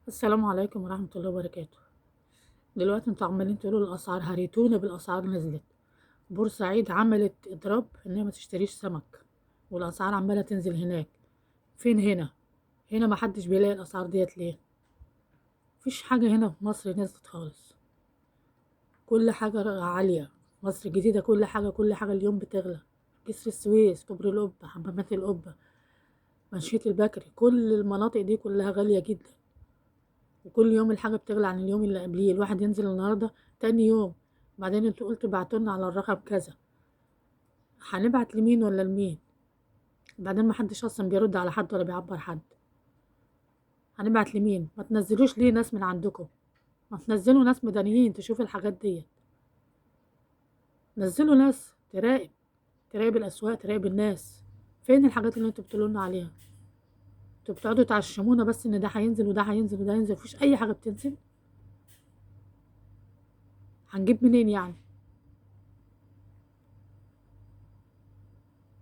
السلام عليكم ورحمة الله وبركاته. دلوقتي انتوا عمالين تقولوا الأسعار هريتونا بالأسعار نزلت. بورسعيد عملت إضراب إن هي ما تشتريش سمك، والأسعار عمالة تنزل هناك. فين هنا؟ هنا محدش بيلاقي الأسعار ديت ليه؟ مفيش حاجة هنا في مصر نزلت خالص، كل حاجة عالية. مصر الجديدة كل حاجة اليوم بتغلى. جسر السويس، كوبري القبة، حمامات القبة، منشية البكري، كل المناطق دي كلها غالية جدا. وكل يوم الحاجة بتغلى عن اليوم اللي قبليه. الواحد ينزل النهاردة تاني يوم، بعدين انتوا قلتوا بعتولنا على الرقم كذا، هنبعت لمين ولا لمين؟ بعدين محدش اصلا بيرد على حد ولا بيعبر حد. هنبعت لمين؟ ما تنزلوش ليه ناس من عندكم؟ ما تنزلوا ناس مدنيين تشوف الحاجات دي. نزلوا ناس تراقب الاسواق، تراقب الناس. فين الحاجات اللي انتوا بتقولوا لنا عليها؟ انتوا بتقعدوا تعشمونا بس ان ده هينزل وده هينزل وده هينزل، مفيش اي حاجة بتنزل. هنجيب منين يعني؟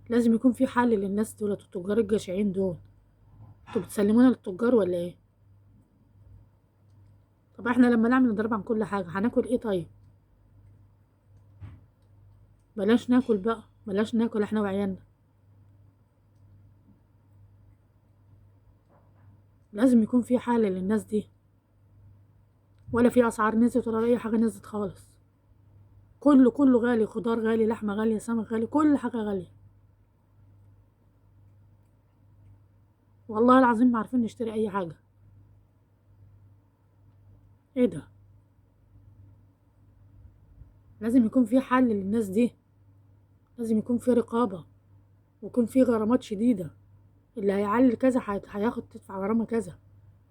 لازم يكون في حل للناس دول، التجار الجشعين دول. انتوا بتسلمونا للتجار ولا ايه؟ طب احنا لما نعمل نضرب عن كل حاجة هناكل ايه طيب؟ بلاش ناكل بقى، بلاش ناكل احنا وعيالنا. لازم يكون في حل للناس دي. ولا في اسعار نزلت ولا اي حاجة نزلت خالص. كله غالي، خضار غالي، لحمة غالية، سمك غالي، كل حاجة غالية. والله العظيم ما عارفين نشتري اي حاجة. ايه ده؟ لازم يكون في حل للناس دي. لازم يكون في رقابة، ويكون في غرامات شديدة. اللي هيعلي كذا هياخد تدفع غرامة كذا.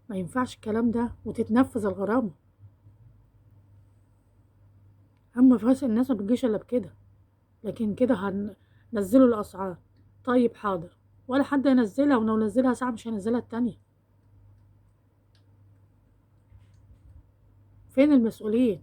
ما ينفعش الكلام ده، وتتنفذ الغرامة. اما فلوس الناس ما بتجيش الا بكده. لكن كده هننزلوا الاسعار. طيب حاضر، ولا حد ينزلها، ولو نزلها ساعة مش هينزلها التانية. فين المسؤولين؟